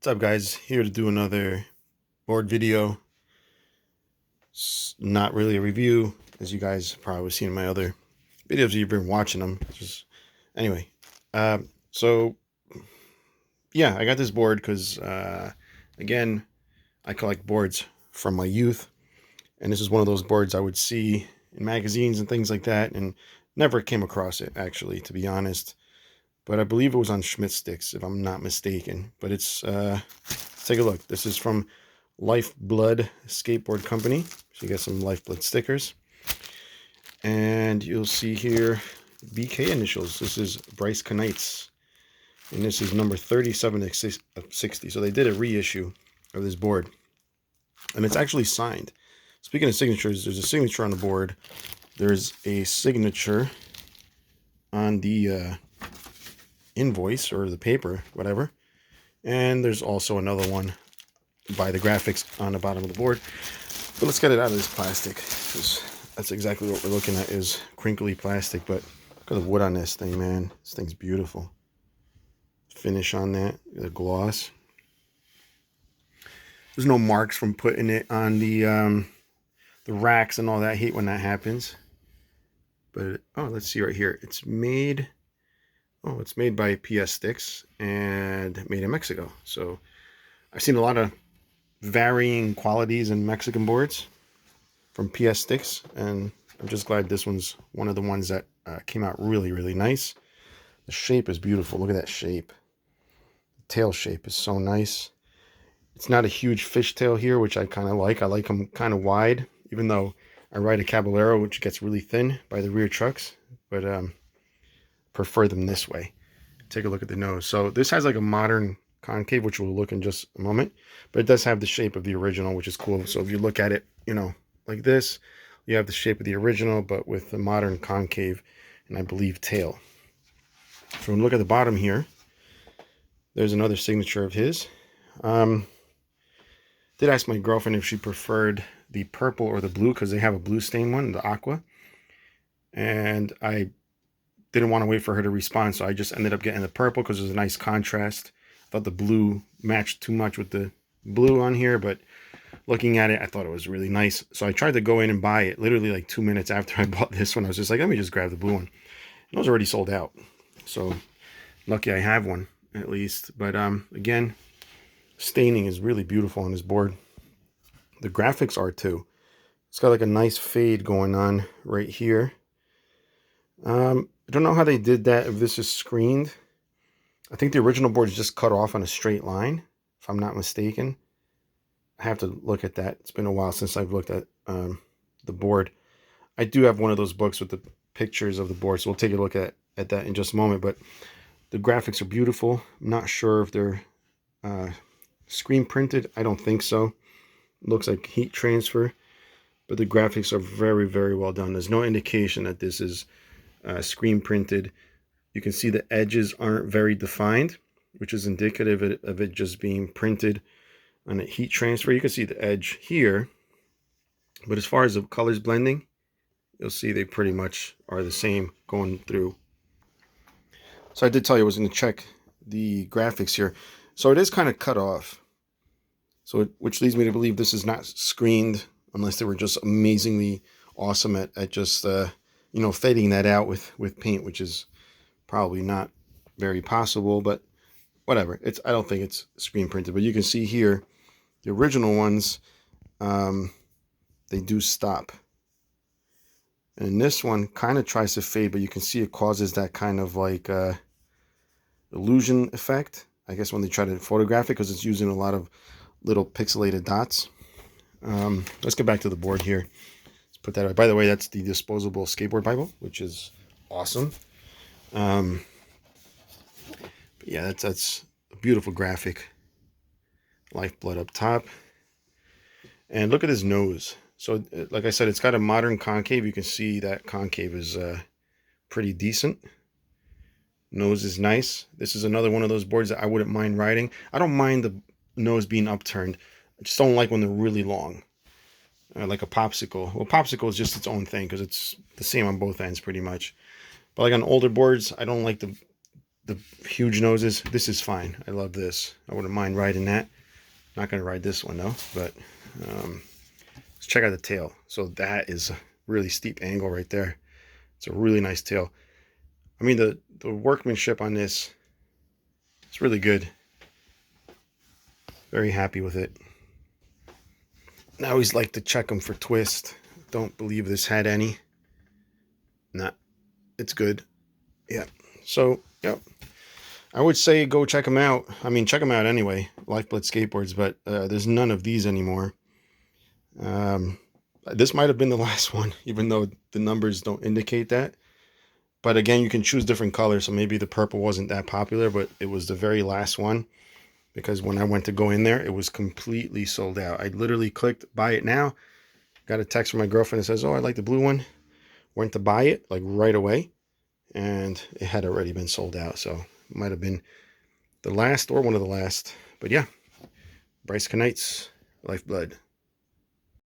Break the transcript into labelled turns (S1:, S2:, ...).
S1: What's up, guys? Here to do another board video. It's not really a review, as you guys probably seen in my other videos if you've been watching them. Anyway, so yeah, I got this board because again, I collect boards from my youth, and this is one of those boards I would see in magazines and things like that, and never came across it actually, to be honest. But I believe it was on Schmitt Stix, if I'm not mistaken. But it's let's take a look. This is from Lifeblood Skateboard Company. So you got some Lifeblood stickers. And you'll see here BK initials. This is Bryce Kanights. And this is number 37 of 60. So they did a reissue of this board. And it's actually signed. Speaking of signatures, there's a signature on the board. There's a signature on the invoice or the paper, whatever. And there's also another one by the graphics on the bottom of the board. But let's get it out of this plastic, because that's exactly what we're looking at, is crinkly plastic. But look at the wood on this thing, man. This thing's beautiful. Finish on that, the gloss. There's no marks from putting it on the racks and all that. I hate when that happens. But oh, let's see right here. It's made by PS Stix and made in Mexico. So I've seen a lot of varying qualities in Mexican boards from PS Stix, and I'm just glad this one's one of the ones that came out really, really nice. The shape is beautiful. Look at that shape. The tail shape is so nice. It's not a huge fishtail here, which I kind of like. I like them kind of wide, even though I ride a Caballero, which gets really thin by the rear trucks. But prefer them this way. Take a look at the nose. So this has like a modern concave, which we'll look in just a moment, but it does have the shape of the original, which is cool. So if you look at it, you know, like this, you have the shape of the original, but with the modern concave and I believe tail. So when we look at the bottom here, there's another signature of his. Did ask my girlfriend if she preferred the purple or the blue, because they have a blue stain one, the aqua, and I didn't want to wait for her to respond, so I just ended up getting the purple because it was a nice contrast. I thought the blue matched too much with the blue on here, but looking at it, I thought it was really nice. So I tried to go in and buy it literally like 2 minutes after I bought this one. I was just like, let me just grab the blue one. It was already sold out. So lucky I have one at least. But again, staining is really beautiful on this board. The graphics are too. It's got like a nice fade going on right here. I don't know how they did that, if this is screened. I think the original board is just cut off on a straight line, if I'm not mistaken. I have to look at that. It's been a while since I've looked at the board. I do have one of those books with the pictures of the board, so we'll take a look at that in just a moment. But the graphics are beautiful. I'm not sure if they're screen printed. I don't think so. It looks like heat transfer, but the graphics are very, very well done. There's no indication that this is screen printed. You can see the edges aren't very defined, which is indicative of it just being printed on a heat transfer. You can see the edge here, but as far as the colors blending, you'll see they pretty much are the same going through. So I did tell you I was going to check the graphics here. So it is kind of cut off, so which leads me to believe this is not screened, unless they were just amazingly awesome at just you know, fading that out with paint, which is probably not very possible, but whatever. I don't think it's screen printed, but you can see here the original ones, they do stop, and this one kind of tries to fade, but you can see it causes that kind of like illusion effect, I guess, when they try to photograph it, because it's using a lot of little pixelated dots. Let's get back to the board here. Put that away. By the way, that's the disposable skateboard Bible, which is awesome. But yeah, that's a beautiful graphic. Lifeblood up top. And look at his nose. So like I said, it's got a modern concave. You can see that concave is pretty decent. Nose is nice. This is another one of those boards that I wouldn't mind riding. I don't mind the nose being upturned. I just don't like when they're really long. Like a popsicle. Well, popsicle is just its own thing because it's the same on both ends pretty much. But like on older boards, I don't like the the huge noses. This is fine. I love this. I wouldn't mind riding that. Not going to ride this one though, but let's check out the tail. So that is a really steep angle right there. It's a really nice tail. I mean, the workmanship on this, it's really good. Very happy with it. I always like to check them for twist. Don't believe this had any. Nah, it's good. Yeah. So, yep. I would say go check them out. I mean, check them out anyway. Lifeblood Skateboards, but there's none of these anymore. This might have been the last one, even though the numbers don't indicate that. But again, you can choose different colors, so maybe the purple wasn't that popular, but it was the very last one. Because when I went to go in there, it was completely sold out. I literally clicked buy it now. Got a text from my girlfriend that says, oh, I like the blue one. Went to buy it like right away. And it had already been sold out. So it might have been the last or one of the last. But yeah, Bryce Kanights, Lifeblood.